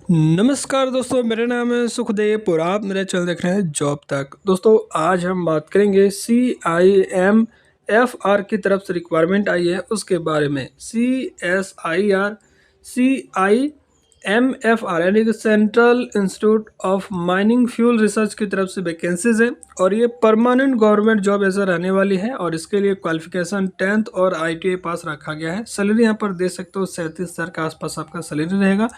नमस्कार दोस्तों, मेरा नाम है सुखदेव और आप मेरा चैनल देख रहे हैं जॉब तक। दोस्तों आज हम बात करेंगे CIMFR की तरफ से रिक्वायरमेंट आई है उसके बारे में। CSIR यानी कि central institute of mining fuel research की तरफ से वैकेंसीज है और ये परमानेंट गवर्नमेंट जॉब ऐसा रहने वाली है और इसके लिए क्वालिफिकेशन 10th और ITI पास रखा गया है। सैलरी यहाँ पर दे सकते हो 37,000 के आसपास आपका सैलरी रहेगा।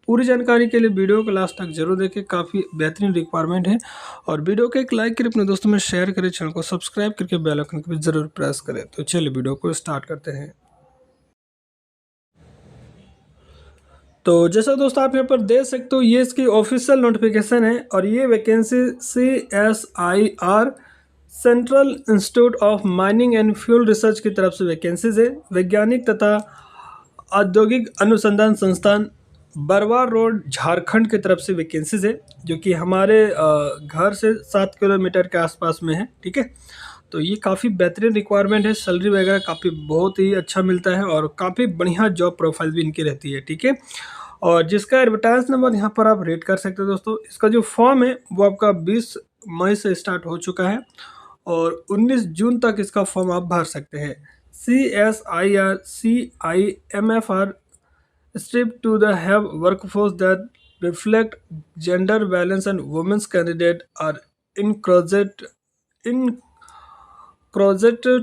पूरी जानकारी के लिए वीडियो को लास्ट तक जरूर देखें, काफ़ी बेहतरीन रिक्वायरमेंट है। और वीडियो को एक लाइक करें, अपने दोस्तों में शेयर करें, चैनल को सब्सक्राइब करके बेल आइकन को भी जरूर प्रेस करें। तो चलिए वीडियो को स्टार्ट करते हैं। तो जैसा दोस्तों आप यहाँ पर देख सकते हो, ये इसकी ऑफिशियल नोटिफिकेशन है और ये vacancy CSIR central institute of mining and fuel research की तरफ से वैकेंसीज है। वैज्ञानिक तथा औद्योगिक अनुसंधान संस्थान बरवार रोड झारखंड की तरफ से वैकेंसीज है, जो कि हमारे घर से 7 किलोमीटर के आसपास में है। ठीक है, तो ये काफ़ी बेहतरीन रिक्वायरमेंट है। सैलरी वगैरह काफ़ी बहुत ही अच्छा मिलता है और काफ़ी बढ़िया जॉब प्रोफाइल भी इनकी रहती है। ठीक है, और जिसका एडवर्टाइज नंबर यहाँ पर आप रेड कर सकते हो। दोस्तों इसका जो फॉर्म है वो आपका 20 मई से स्टार्ट हो चुका है और 19 जून तक इसका फॉर्म आप भर सकते हैं। CSIR CIMFR strive to the have workforce that reflect gender balance and women's candidate are encouraged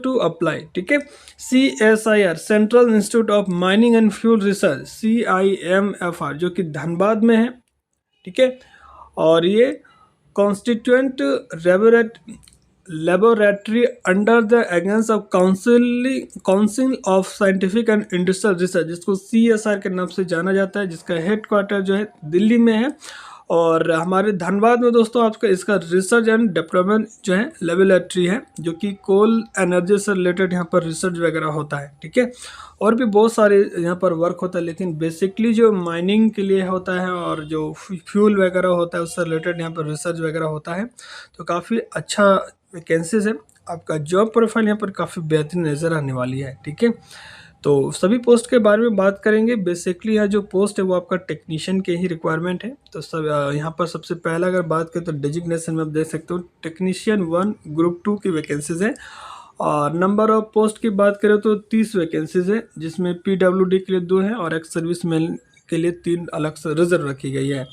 to apply। ठीक है, CSIR central institute of mining and fuel research CIMFR जो कि धनबाद में है। ठीक है, और ये constituent laboratory under the agency of council of scientific and industrial research, जिसको CSR के नाम से जाना जाता है, जिसका हेडक्वार्टर जो है दिल्ली में है। और हमारे धनबाद में दोस्तों आपका इसका रिसर्च एंड डेवलपमेंट जो है लेबोरेटरी है, जो कि कोल एनर्जी से रिलेटेड यहाँ पर रिसर्च वगैरह होता है। ठीक है, और भी बहुत सारे यहाँ पर वर्क होता है, लेकिन बेसिकली जो माइनिंग के लिए होता है और जो फ्यूल वगैरह होता है उससे रिलेटेड यहाँ पर रिसर्च वगैरह होता है। तो काफ़ी अच्छा वैकेंसीज है। आपका जॉब प्रोफाइल यहाँ पर काफ़ी बेहतरीन नज़र आने वाली है। ठीक है, तो सभी पोस्ट के बारे में बात करेंगे। बेसिकली यहाँ जो पोस्ट है वो आपका टेक्नीशियन के ही रिक्वायरमेंट है। तो सब यहाँ पर सबसे पहला अगर बात करें तो डेजिग्नेशन में आप देख सकते हो टेक्नीशियन 1 ग्रुप 2 की वैकेंसीज है। और नंबर ऑफ पोस्ट की बात करें तो 30 वैकेंसीज है, जिसमें PWD के लिए 2 है और एक्स सर्विस मैन के लिए 3 अलग से रिजर्व रखी गई है।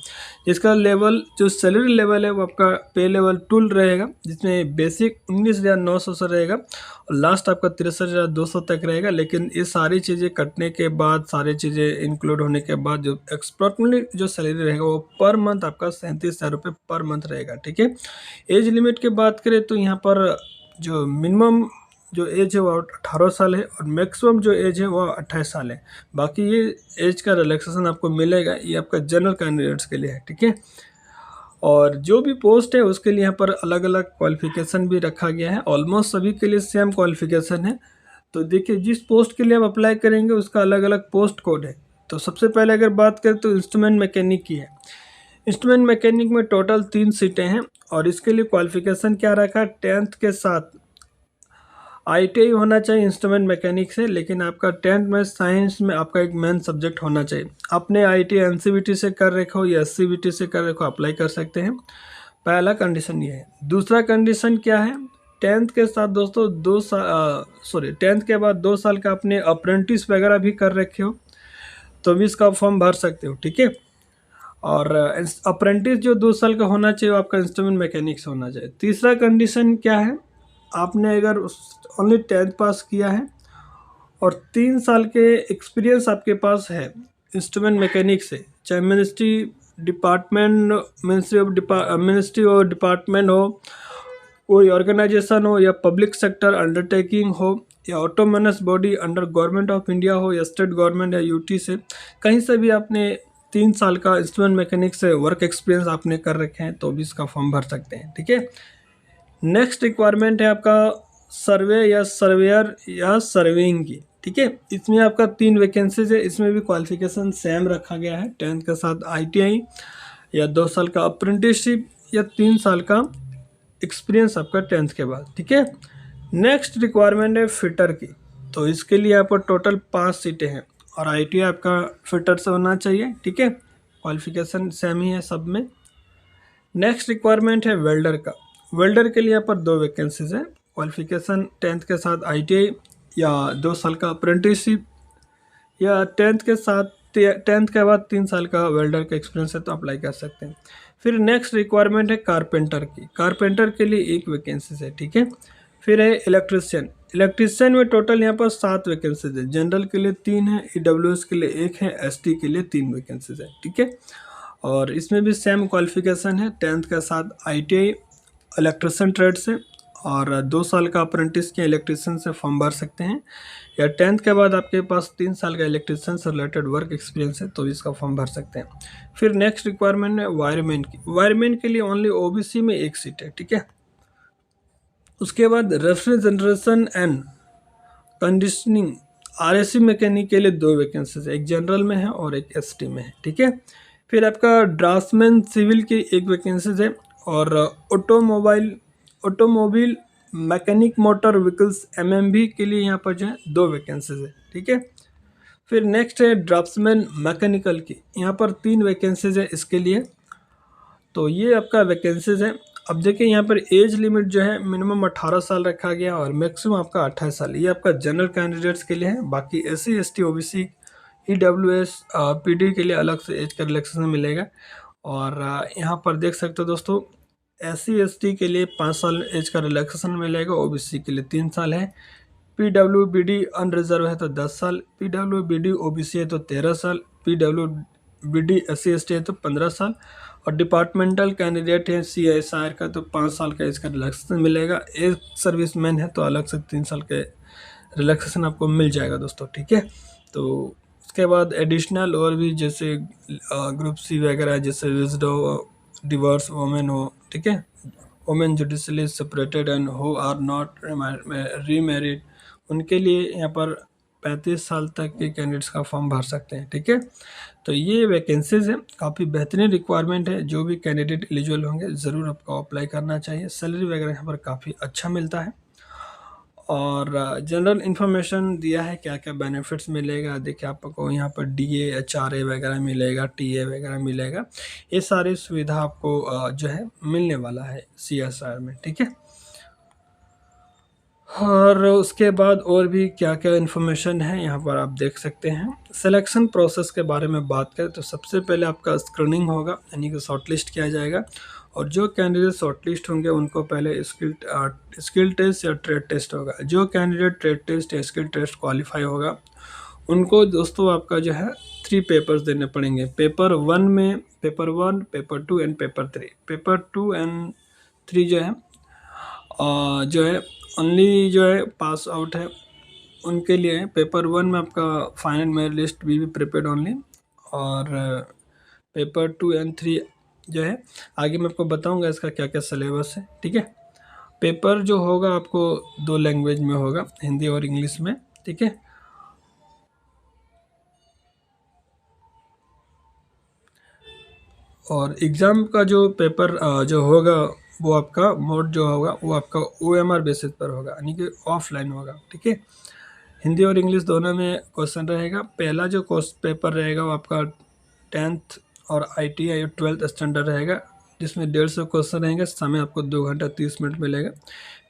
जिसका लेवल जो सैलरी लेवल है वो आपका पे लेवल 2 रहेगा, जिसमें बेसिक 19,900 से रहेगा और लास्ट आपका 63,200 तक रहेगा। लेकिन ये सारी चीज़ें कटने के बाद, सारी चीज़ें इंक्लूड होने के बाद जो एक्सप्रोटली जो सैलरी रहेगा वो पर मंथ आपका 37,000 रुपये पर मंथ रहेगा। ठीक है, एज लिमिट की बात करें तो यहाँ पर जो मिनिमम जो एज है वो 18 साल है और मैक्सिमम जो एज है वो 28 साल है। बाकी ये एज का रिलैक्सेशन आपको मिलेगा, ये आपका जनरल कैंडिडेट्स के लिए है। ठीक है, और जो भी पोस्ट है उसके लिए यहाँ पर अलग अलग क्वालिफिकेशन भी रखा गया है। ऑलमोस्ट सभी के लिए सेम क्वालिफिकेशन है। तो देखिए, जिस पोस्ट के लिए आप अप्लाई करेंगे उसका अलग अलग पोस्ट कोड है। तो सबसे पहले अगर बात करें तो इंस्ट्रूमेंट मैकेनिक की है। इंस्ट्रूमेंट मैकेनिक में टोटल 3 सीटें हैं और इसके लिए क्वालिफिकेशन क्या रखा है, 10th के साथ ITI होना चाहिए इंस्ट्रूमेंट मैकेनिक से। लेकिन आपका 10th में साइंस में आपका एक मेन सब्जेक्ट होना चाहिए। आपने ITI NCVT से कर रखे हो या SCVT से कर रखे हो, अप्लाई कर सकते हैं। पहला कंडीशन ये है। दूसरा कंडीशन क्या है, 10th के साथ दोस्तों 10th के बाद 2 साल का आपने अप्रेंटिस वगैरह भी कर रखे हो तो भी इसका फॉर्म भर सकते हो। ठीक है, और अप्रेंटिस जो 2 साल का होना चाहिए वो आपका इंस्ट्रूमेंट मैकेनिक्स होना चाहिए। तीसरा कंडीशन क्या है, आपने अगर ओनली 10th पास किया है और 3 साल के एक्सपीरियंस आपके पास है इंस्ट्रूमेंट मैकेनिक से, चाहे मिनिस्ट्री ऑफ डिपार्टमेंट हो, कोई ऑर्गेनाइजेशन हो या पब्लिक सेक्टर अंडरटेकिंग हो या autonomous body under government of India हो या स्टेट गवर्नमेंट या UT से, कहीं से भी आपने 3 साल का इंस्ट्रूमेंट मैकेनिक से वर्क एक्सपीरियंस आपने कर रखे हैं तो भी इसका फॉर्म भर सकते हैं। ठीक है, नेक्स्ट रिक्वायरमेंट है आपका सर्वे या सर्वेयर या सर्वेइंग की। ठीक है, इसमें आपका 3 वैकेंसीज है। इसमें भी क्वालिफिकेशन सेम रखा गया है, 10th के साथ ITI या 2 साल का अप्रेंटिसशिप या 3 साल का एक्सपीरियंस आपका 10th के बाद। ठीक है, नेक्स्ट रिक्वायरमेंट है फिटर की। तो इसके लिए आपको टोटल 5 सीटें हैं और ITI आपका फिटर से होना चाहिए। ठीक है, क्वालिफिकेशन सेम ही है सब में। नेक्स्ट रिक्वायरमेंट है वेल्डर का। वेल्डर के लिए यहाँ पर 2 वैकेंसीज हैं। क्वालिफिकेशन 10th के साथ ITI या 2 साल का अप्रेंटिसशिप, या 10th के साथ 10th के बाद 3 साल का वेल्डर का एक्सपीरियंस है तो अप्लाई कर सकते हैं। फिर नेक्स्ट रिक्वायरमेंट है कारपेंटर की। कारपेंटर के लिए 1 वैकेंसीज है, ठीक है। फिर है इलेक्ट्रिशियन। इलेक्ट्रिशियन में टोटल यहाँ पर 7 वैकेंसीज है। जनरल के लिए 3 है, EWS के लिए 1 है, ST के लिए 3 वैकेंसीज है, ठीक है। और इसमें भी सेम क्वालिफिकेशन है, 10th के साथ ITI इलेक्ट्रिशियन ट्रेड से और 2 साल का अप्रेंटिस के इलेक्ट्रिशियन से फॉर्म भर सकते हैं, या 10th के बाद आपके पास 3 साल का इलेक्ट्रिशियन से रिलेटेड वर्क एक्सपीरियंस है तो इसका फॉर्म भर सकते हैं। फिर नेक्स्ट रिक्वायरमेंट है वायरमैन की। वायरमैन के लिए ओनली OBC में 1 सीट है, ठीक है। उसके बाद refrigeration and conditioning RAC mechanic के लिए 2 वैकेंसीज है, एक जनरल में है और एक ST में है, ठीक है। फिर आपका ड्राफ्ट्समैन सिविल की 1 वैकेंसीज है, और automobile mechanic motor vehicles MMV के लिए यहाँ पर जो है 2 वैकेंसीज है, ठीक है। फिर नेक्स्ट है ड्राफ्ट्समैन मैकेनिकल की, यहाँ पर 3 वैकेंसीज है इसके लिए। तो ये आपका वैकेंसीज है। अब देखिए यहाँ पर एज लिमिट जो है मिनिमम 18 साल रखा गया और मैक्सिमम आपका 28 साल। ये आपका जनरल कैंडिडेट्स के लिए है। बाकी SC ST OBC EWS PD के लिए अलग से एज का रिलैक्सेशन मिलेगा। और यहाँ पर देख सकते हो दोस्तों, SC ST के लिए 5 साल एज का रिलैक्सेशन मिलेगा, OBC के लिए 3 साल है, PWBD अनरिजर्व है तो 10 साल, PWBD OBC है तो 13 साल, PWBD SC ST है तो 15 साल, और डिपार्टमेंटल कैंडिडेट है CSIR का तो 5 साल का इसका रिलैक्सेशन मिलेगा। एक सर्विसमैन है तो अलग से 3 साल के रिलैक्सेशन आपको मिल जाएगा दोस्तों, ठीक है। तो उसके बाद एडिशनल और भी जैसे ग्रुप C वगैरह, जैसे विजडो डिवोर्स वोमेन हो, ठीक है, women judicially separated and who are not remarried, उनके लिए यहाँ पर 35 साल तक के कैंडिडेट्स का फॉर्म भर सकते हैं, ठीक है। तो ये वैकेंसीज है, काफ़ी बेहतरीन रिक्वायरमेंट है। जो भी कैंडिडेट एलिजिबल होंगे ज़रूर आपको अप्लाई करना चाहिए। सैलरी वगैरह यहाँ पर काफ़ी अच्छा मिलता है, और जनरल इन्फॉर्मेशन दिया है क्या क्या बेनिफिट्स मिलेगा। देखिए आपको यहाँ पर DA HRA वगैरह मिलेगा, TA वगैरह मिलेगा। ये सारी सुविधा आपको जो है मिलने वाला है CSIR में, ठीक है। और उसके बाद और भी क्या क्या इन्फॉर्मेशन है यहाँ पर आप देख सकते हैं। सिलेक्शन प्रोसेस के बारे में बात करें तो सबसे पहले आपका स्क्रीनिंग होगा, यानी कि शॉर्टलिस्ट किया जाएगा, और जो कैंडिडेट शॉर्टलिस्ट होंगे उनको पहले स्किल टेस्ट या ट्रेड टेस्ट होगा। जो कैंडिडेट ट्रेड टेस्ट या स्किल टेस्ट क्वालिफाई होगा उनको दोस्तों आपका जो है 3 पेपर्स देने पड़ेंगे। पेपर 1 में paper 1, paper 2 and paper 3। Paper 2 and 3 जो है ओनली जो है पास आउट है उनके लिए है। पेपर 1 में आपका फाइनल मेरिट लिस्ट भी प्रिपेयर्ड ओनली, और पेपर 2 एंड 3 जो है आगे मैं आपको बताऊंगा इसका क्या क्या सिलेबस है, ठीक है। पेपर जो होगा आपको 2 लैंग्वेज में होगा, हिंदी और इंग्लिश में, ठीक है। और एग्ज़ाम का जो पेपर जो होगा वो आपका मोड जो होगा वो आपका OMR बेसिस पर होगा, यानी कि ऑफलाइन होगा, ठीक है। हिंदी और इंग्लिश दोनों में क्वेश्चन रहेगा। पहला जो पेपर रहेगा वो आपका 10th और ITI 12th स्टैंडर्ड रहेगा, जिसमें 150 क्वेश्चन रहेंगे। समय आपको 2 घंटा 30 मिनट मिलेगा।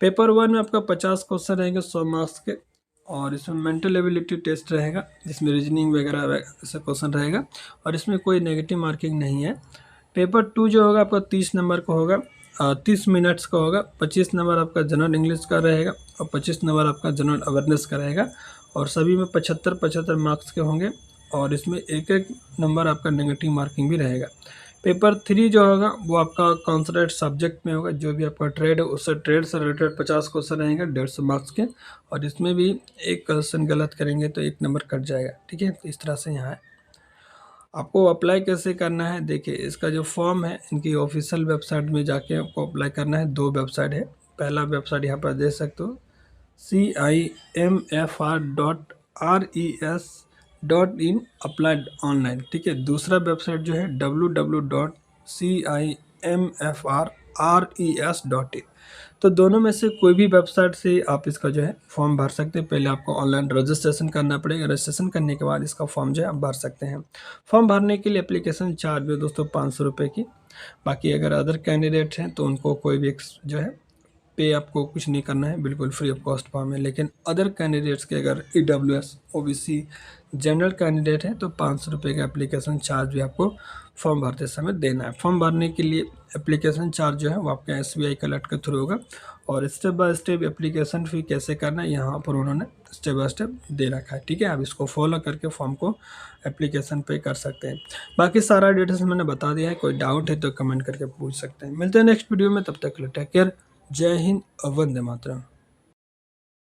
पेपर 1 में आपका 50 क्वेश्चन रहेंगे 100 मार्क्स के, और इसमें मेंटल एबिलिटी टेस्ट रहेगा, जिसमें रीजनिंग वगैरह ऐसा क्वेश्चन रहेगा, और इसमें कोई नेगेटिव मार्किंग नहीं है। पेपर 2 जो होगा आपका 30 नंबर का होगा, 30 मिनट्स का होगा। 25 नंबर आपका जनरल इंग्लिश का रहेगा और 25 नंबर आपका जनरल अवेयरनेस का रहेगा, और सभी में 75-75 मार्क्स के होंगे, और इसमें एक एक नंबर आपका नेगेटिव मार्किंग भी रहेगा। पेपर 3 जो होगा वो आपका कॉन्सेंट्रेट सब्जेक्ट में होगा। जो भी आपका ट्रेड है उससे ट्रेड से रिलेटेड 50 क्वेश्चन रहेंगे 150 मार्क्स के, और इसमें भी एक क्वेश्चन गलत करेंगे तो 1 नंबर कट जाएगा, ठीक है। इस तरह से यहाँ है। आपको अप्लाई कैसे करना है, देखिए इसका जो फॉर्म है इनकी ऑफिशियल वेबसाइट में जाके आपको अप्लाई करना है। 2 वेबसाइट है। पहला वेबसाइट यहाँ पर देख सकते हो CIMFR.RES.in अप्लाइड ऑनलाइन, ठीक है। दूसरा वेबसाइट जो है www.CIMFR RES.in। तो दोनों में से कोई भी वेबसाइट से आप इसका जो है फॉर्म भर सकते हैं। पहले आपको ऑनलाइन रजिस्ट्रेशन करना पड़ेगा, रजिस्ट्रेशन करने के बाद इसका फॉर्म जो है आप भर सकते हैं। फॉर्म भरने के लिए एप्लीकेशन चार्ज है दोस्तों 500 रुपये की। बाकी अगर अदर कैंडिडेट हैं तो उनको कोई भी जो है पे आपको कुछ नहीं करना है, बिल्कुल फ्री ऑफ कॉस्ट फॉर्म है। लेकिन अदर कैंडिडेट्स के अगर EWS OBC जनरल कैंडिडेट है तो 500 रुपये का एप्लीकेशन चार्ज भी आपको फॉर्म भरते समय देना है। फॉर्म भरने के लिए एप्लीकेशन चार्ज जो है वो आपका SBI अलर्ट के थ्रू होगा, और step by step application fee कैसे करना है यहाँ पर उन्होंने स्टेप बाय स्टेप दे रखा है। ठीक है, आप इसको फॉलो करके फॉर्म को एप्लीकेशन पे कर सकते हैं। बाकी सारा डिटेल्स मैंने बता दिया है, कोई डाउट है तो कमेंट करके पूछ सकते हैं। मिलते हैं नेक्स्ट वीडियो में, तब तक के लिए टेक केयर। जय हिंद, वंदे मातरम।